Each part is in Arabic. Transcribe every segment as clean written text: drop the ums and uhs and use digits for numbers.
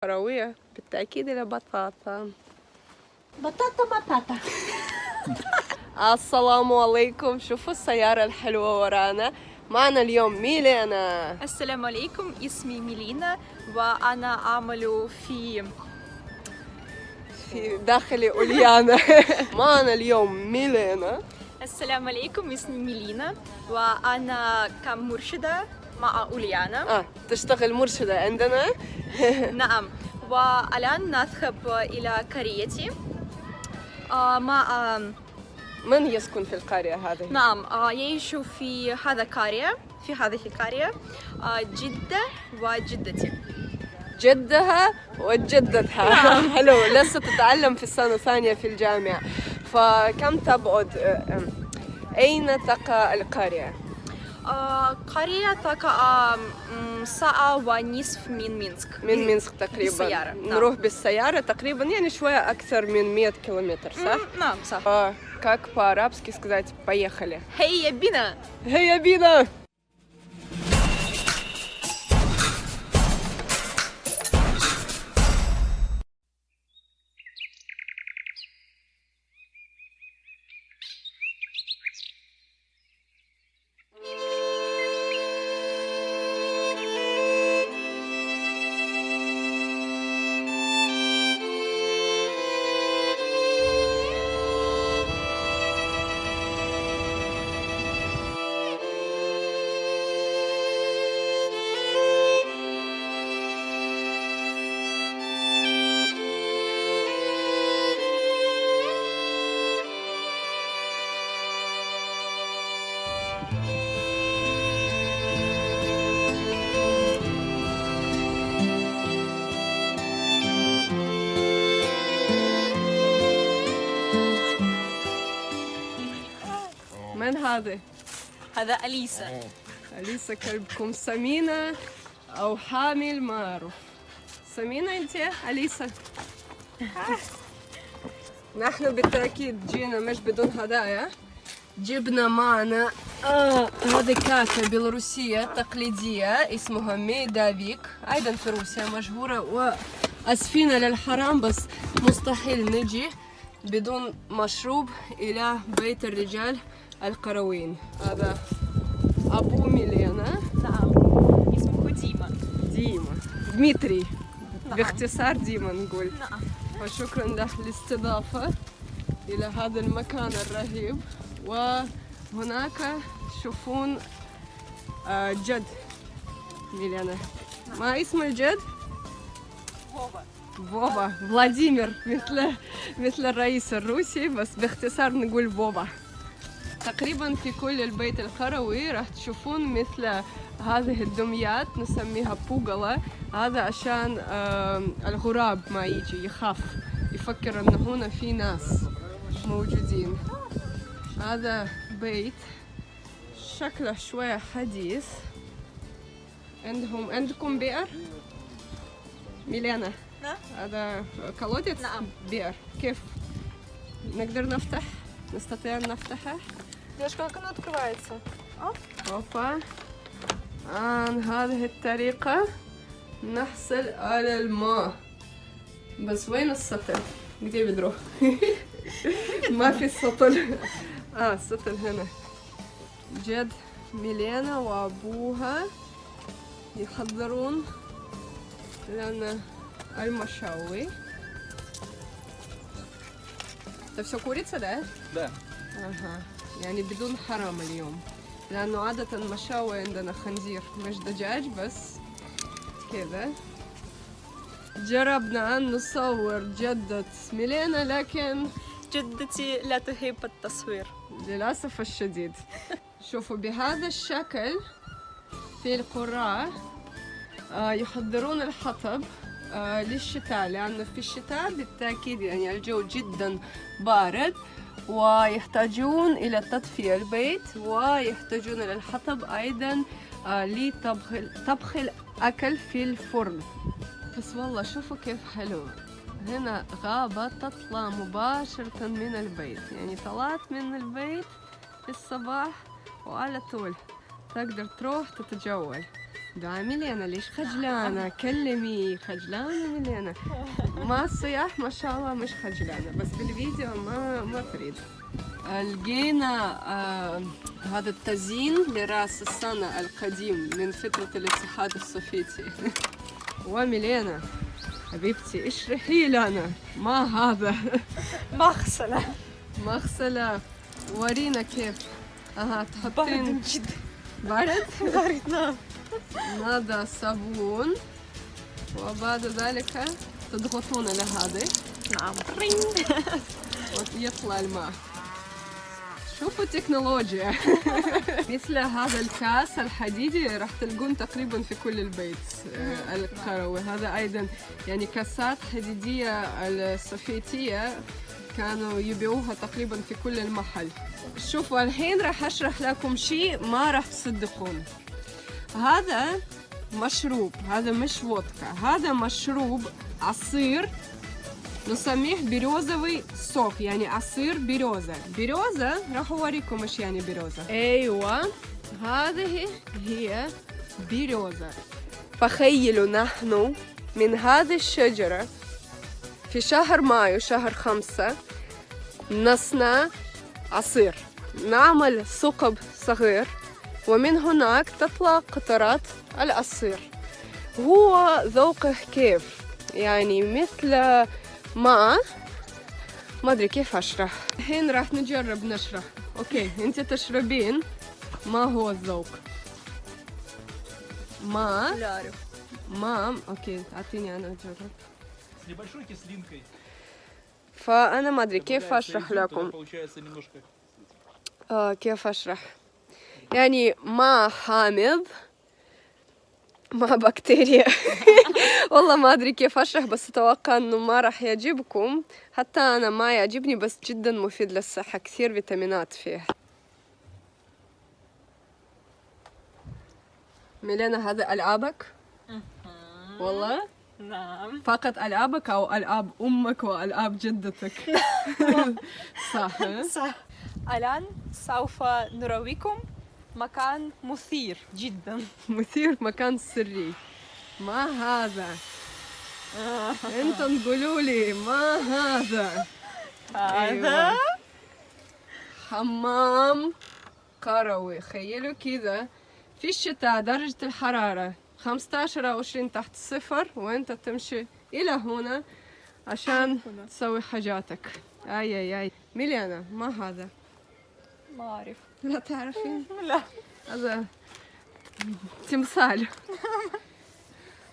كروية بالتأكيد لبطاطا. بطاطا. السلام عليكم. شوفوا السيارة الحلوة ورانا. معنا اليوم ميلينا. السلام عليكم، اسمي ميلينا وأنا أعمل في داخل أوليانا. معنا اليوم ميلينا. السلام عليكم، اسمي ميلينا وأنا كمرشدة مع أوليانا. تشتغل مرشدة عندنا. نعم، والآن نذهب إلى قريتي مع من يسكن في القرية هذه؟ نعم، يعيش في هذه القرية جدة وجدتي. جدها وجدتها. حلو. لسه تتعلم في السنة الثانية في الجامعة. فكم تبعد؟ أين تقع القرية؟ قرية تقع ساعة ونصف من مينسك. من مينسك تقريبا. بالسيارة. نروح بالسيارة تقريبا يعني شوية أكثر من 100 كيلومتر صح؟ نعم صح. Как по-арабски сказать «поехали»? هيا بنا. هيا بينا. من هذا؟ هذا أليسا. أليسا كلبكم سمينة أو حامل ما أعرف. سمينة أنت أليسا؟ نحن بالتأكيد جينا مش بدون هدايا. جبنا معنا هذه كاسة بيلاروسية تقليدية اسمها ميدافيك، أيضا في روسيا مشهورة وأسفينا للحرام، بس مستحيل نجي بدون مشروب إلى بيت الرجال القرويين. هذا أبو ميلينا. نعم، اسمه ديما. ديمتري. باختصار ديما نقول. نعم. وشكرا له للاستضافة إلى هذا المكان الرهيب. وهناك تشوفون جد ميلينا. ما اسم الجد؟ بوبا. فلاديمير، مثل الرئيس الروسي، بس باختصار نقول بوبا. تقريبا في كل البيت القروي راح تشوفون مثل هذه الدميات نسميها بوغلا. هذا عشان الغراب ما يجي يخاف، يفكر انه هنا في ناس موجودين. هذا بيت شكله شوية حديث. عندكم بئر؟ ميلينا. نعم. هذا كالوديت. نعم. بئر. كيف نقدر نفتح؟ نستطيع أن نفتحه؟ Девушка, как оно открывается? أوبا. عن هذه الطريقة نحصل على الماء. بس وين السطل؟ قدي بدروح. ما في سطل. السطل هنا. جد ميلينا وأبوها يحضرون لنا المشاوي. ده все курица, да? Да. يعني بدون حرام اليوم، لأنه عادة المشاوي عندنا خنزير مش دجاج بس كذا. جربنا أن نصور جدة ميلينا لكن جدتي لا تحب التصوير للأسف الشديد. شوفوا بهذا الشكل في القرى يحضرون الحطب للشتاء، لأن في الشتاء بالتأكيد يعني الجو جدا بارد ويحتاجون إلى تدفئة البيت ويحتاجون إلى الحطب أيضا لطبخ الأكل في الفرن. بس والله شوفوا كيف حلو. هنا غابة تطلع مباشرة من البيت، يعني طلعت من البيت في الصباح وعلى طول تقدر تروح تتجول دا ميلينا ليش خجلانة؟ كلمي خجلانة ميلينا. ما الصياح ما شاء الله مش خجلانة، بس بالفيديو ما تريد. لقينا هذا التزيين لرأس السنة القديم من فترة الاتحاد السوفيتي. وميلينا حبيبتي اشرحي لنا ما هذا. مغسلة. مغسلة، ورينا كيف. تحطين بارد جدا. بارد؟ بارد نعم. هذا صابون، وبعد ذلك تضغطون على هذا نعم. ويطلع الماء. شوفوا التكنولوجيا. مثل هذا الكاس الحديدي راح تلقون تقريبا في كل البيت القروي. هذا أيضا يعني كاسات حديدية السوفيتية كانوا يبيعوها تقريبا في كل المحل. شوفوا الحين راح أشرح لكم شيء ما راح تصدقون. هذا مشروب، هذا مش وودكا، هذا مشروب عصير نسميه بيروزوي صوف، يعني عصير بيروزة. بيروزة راح أوريكم إيش يعني بيروزة. أيوة هذه هي بيروزة. تخيلوا نحن من هذه الشجرة في شهر مايو شهر 5 نصنع عصير، نعمل ثقب صغير ومن هناك تطلع قطرات العصير. هو ذوقه كيف؟ يعني مثل ما أدري كيف أشرح. الحين راح نجرب نشرح. أوكي أنت تشربين ما هو الذوق؟ ما لا أعرف. أوكي أعطيني أنا أجرب. С небольшой кислинкой. فأنا ما أدري كيف أشرح لكم. Получается немножко. كيف أشرح؟ يعني ما حامض، ما بكتيريا. والله ما أدري كيف أشرح، بس أتوقع إنه ما راح يعجبكم. حتى أنا ما يعجبني، بس جدا مفيد للصحة، كثير فيتامينات فيه. ميلينا هذا ألعابك؟ والله؟ نعم. فقط ألعابك أو ألعاب أمك وألعاب جدتك؟ صح؟ صح. الآن سوف نرويكم مكان مثير جدا. مثير، مكان سري. ما هذا؟ انتم قولوا لي ما هذا؟ هذا حمام قروي. تخيلوا كذا في الشتاء درجة الحرارة 15 أو 20 تحت الصفر، وانت تمشي إلى هنا عشان تسوي حاجاتك. أي ميليانا ما هذا؟ ما أعرف. لا تعرفين؟ لا. هذا تمثال.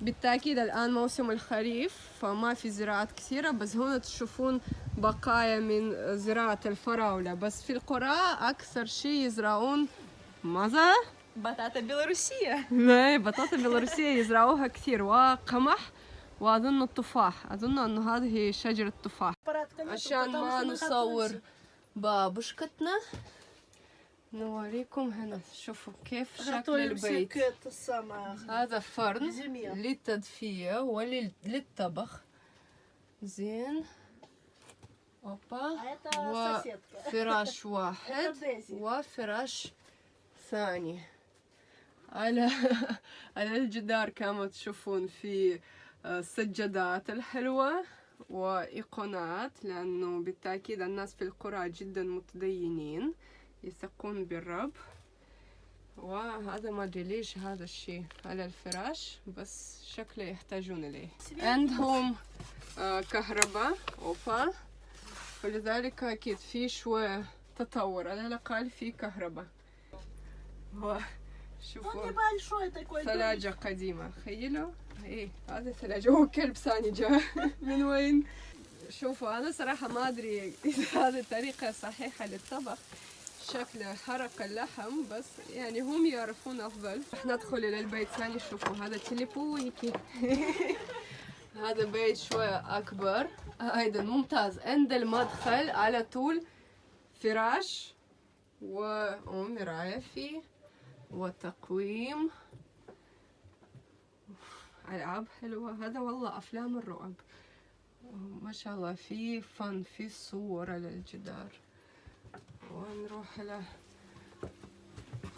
بالتأكيد الآن موسم الخريف فما في زراعات كثيرة، بس هنا تشوفون بقايا من زراعة الفراولة. بس في القرى أكثر شيء يزرعون ماذا؟ بطاطا بيلاروسية. لا، بطاطا بيلاروسية يزرعوها كثير، وقمح، وأظن التفاح. أظن أنه هذه شجرة تفاح. عشان ما نصور بابوشكتنا نوريكم هنا. شوفوا كيف شكل البيت. هذا فرن للتدفئة وللطبخ. زين. اوبا. وفراش واحد وفراش ثاني. على الجدار كما تشوفون في السجادات الحلوة وإيقونات، لأنه بالتأكيد الناس في القرى جدا متدينين يثقون بالرب. وهذا ما ادري ليش هذا الشيء على الفراش، بس شكله يحتاجون اليه. عندهم كهرباء اوبا، ولذلك اكيد في شوية تطور، على الاقل في كهرباء. شوفوا ثلاجة قديمة. تخيلوا ايه هذا ثلاجة. هو كلب ثاني جاء من وين؟ شوفوا أنا صراحة ما أدري إذا هذه الطريقة صحيحة للطبخ، شكل حرق اللحم، بس يعني هم يعرفون أفضل. رح ندخل إلى البيت ثاني. شوفوا هذا تليبويكي. هذا بيت شوية أكبر أيضا ممتاز. عند المدخل على طول فراش ومراية فيه وتقويم. ألعاب حلوة. هذا والله أفلام الرعب ما شاء الله. في فن، في صور على الجدار. ونروح على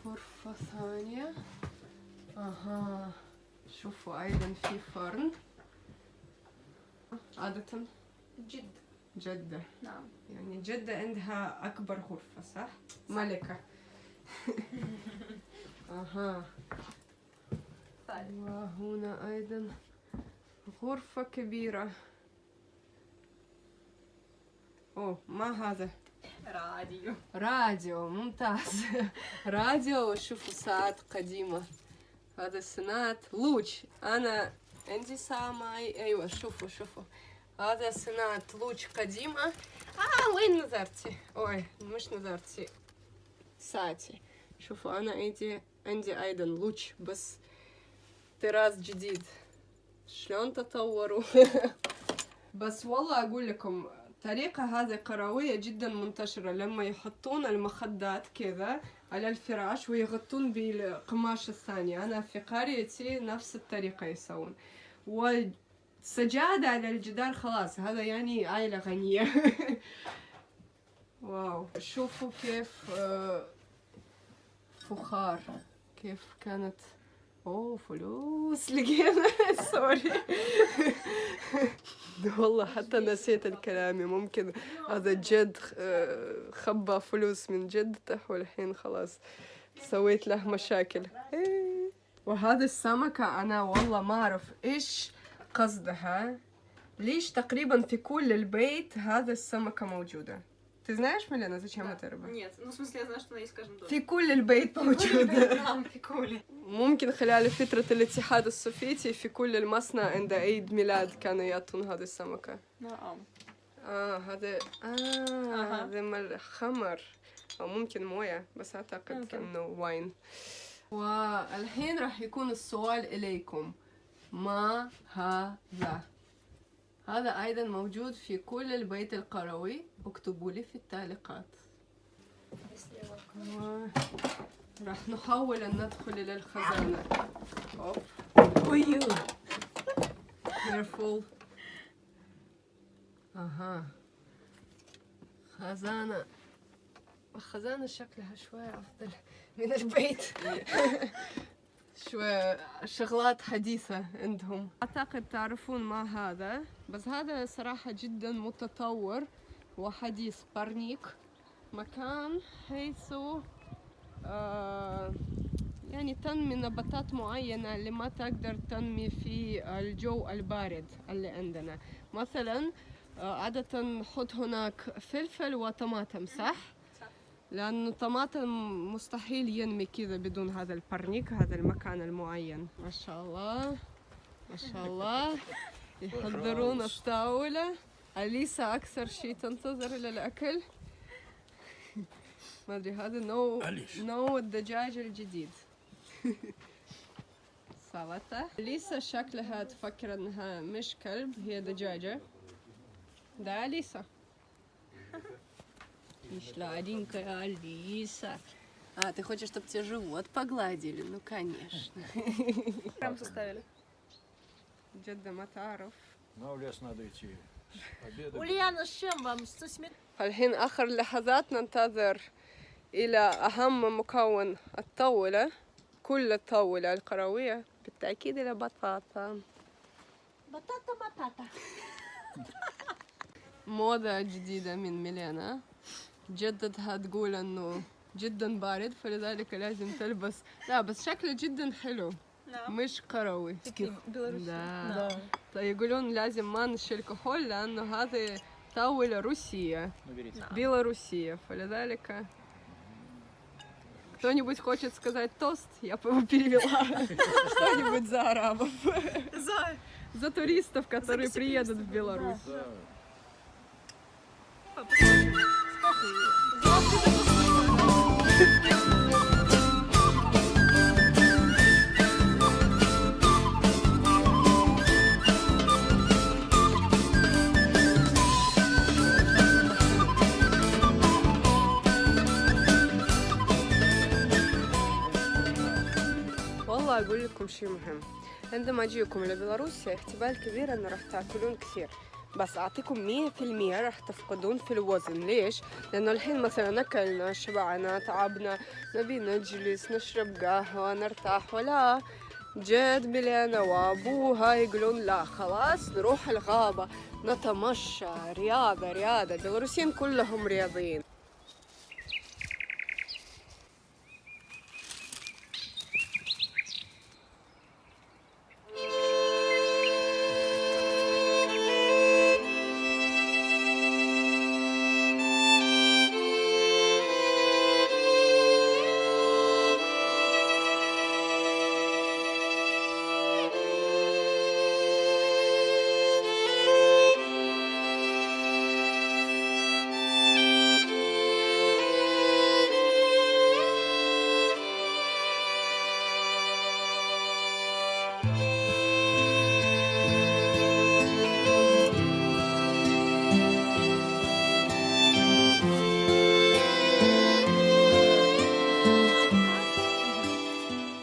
غرفة ثانية. اها شوفوا ايضا في فرن عادة جدة نعم. يعني جدة عندها أكبر غرفة صح؟ ملكة أها وهنا أيضا غرفة كبيرة. أوه ما هذا؟ راديو ممتاز راديو. وشوفوا ساعات قديمة. هذا سنات لوتش. أنا عندي ساعة معي. أيوة شوفوا هذا سنات لوتش قديمة. وين نظرتي؟ أوه مش نظرتي ساعتي. شوفوا أنا عندي أيضا لوتش بس طراز جديد. شلون تطوروا بس والله أقول لكم طريقة هذه قروية جدا منتشرة، لما يحطون المخدات كذا على الفراش ويغطون بالقماش الثاني. أنا في قريتي نفس الطريقة يسوون. والسجادة على الجدار خلاص هذا يعني عائلة غنية واو شوفوا كيف فخار كيف كانت. اوه فلوس لقينا سوري والله حتى نسيت الكلام. ممكن هذا جد خبى فلوس من جدته والحين خلاص سويت له مشاكل. وهذا السمكة أنا والله ما أعرف إيش قصدها. ليش تقريبا في كل البيت هذا السمكة موجودة. Ты знаешь, Милена, зачем эта рыба? Нет, ну в смысле я знаю, что она есть в каждом доме. في كل البيت موجودة. نعم في كل. ممكن خلال فترة الاتحاد السوفيتي في كل المصنع عند عيد ميلاد كانوا يعطون هذه السمكة. نعم. هذا هذا خمر أو ممكن موية بس أعتقد كأنه واين. والحين راح يكون السؤال إليكم. ما هذا؟ هذا أيضا موجود في كل البيت القروي. اكتبوا لي في التعليقات. راح نحاول أن ندخل إلى الخزانة. careful. خزانة شكلها شوية أفضل من البيت شوية شغلات حديثة عندهم. أعتقد تعرفون ما هذا بس هذا صراحة جدا متطور وحديث. بارنيك مكان حيث يعني تنمي نباتات معينة اللي ما تقدر تنمي في الجو البارد اللي عندنا. مثلا عادة نحط هناك فلفل وطماطم صح؟ لأنه الطماطم مستحيل ينمي كذا بدون هذا البارنيك هذا المكان المعين. ما شاء الله ما شاء الله. يحضرون الطاولة. أليسا أكثر شيء تنتظر للأكل. ما أدري هذا نوع الدجاج الجديد سلطة. أليسا شكلها تفكر أنها مش كلب هي دجاجة. Да, Алиса? И сладенькая Алиса. Ты хочешь, чтобы тебе живот погладили? Ну, конечно. Прям составили. جدة ما تعرف. Ну, в лес надо идти. Обедать. Ульяна, с чем вам? 100 الحين آخر لحظات ننتظر إلى أهم مكون الطاولة. كل الطاولة القروية بالتأكيد إلى بطاطا. بطاطا مطاطا. موضة جديدة من ميلينا. جدتها تقول انه جدا بارد فلذلك لازم تلبس. لا بس شكله جدا حلو. مش قروي. لا. يقولون لازم ما نشيل كحول لانه هذه طاولة روسية белоруссия فلذلك кто-нибудь хочет сказать тост? Я перевела. Что-нибудь за арабов. За туристов, которые приедут в Беларусь. والله أقول لكم شيء مهم. عندما أجيكم إلى بيلاروسيا احتمال كبير أنه راح تأكلون كثير بس أعطيكم 100% راح تفقدون في الوزن. ليش؟ لأنه الحين مثلا أكلنا شبعنا تعبنا نبي نجلس نشرب قهوة نرتاح ولا جد ميلانا وأبوها يقولون لا خلاص نروح الغابة نتمشى رياضة رياضة. البيلاروسيين كلهم رياضيين.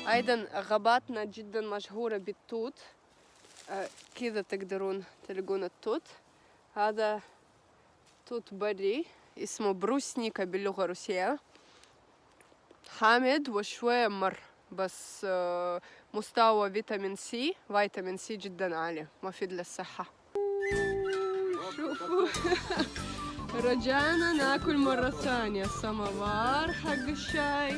أيضا غاباتنا جدا مشهورة بالتوت. كذا تقدرون تلقون التوت. هذا توت بري اسمه بروسنيكا باللغة الروسية. حامض وشوية مر بس مستوى فيتامين سي جدا عالي مفيد للصحة. شوفوا رجعنا ناكل مرة ثانية السموار حق الشاي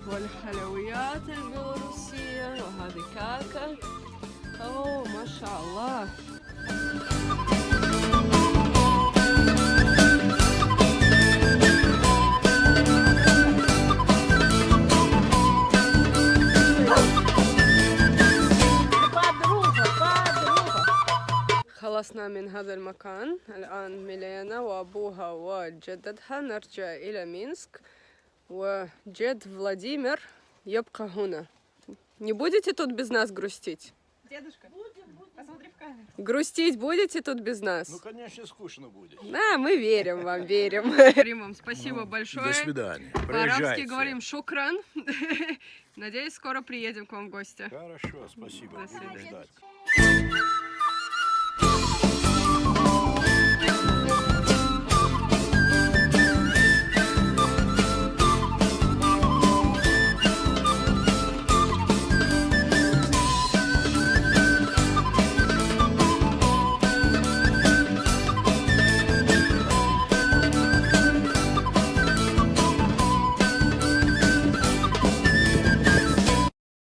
والحلويات البيلاروسية وهذه كاكا. اوه ما شاء الله. خلصنا من هذا المكان. الآن ميلينا وأبوها وجدتها نرجع إلى مينسك. وجد Владимир يبقى هنا. Не будете тут без нас грустить? Дедушка, посмотри в камеру. Грустить будете тут без нас? Ну, конечно, скучно будет. Да, мы верим вам, верим. Говорим вам спасибо большое. До свидания. По-арабски Проезжайте. говорим шукран. Надеюсь, скоро приедем к вам в гости. Хорошо, спасибо. До свидания. Будем ждать.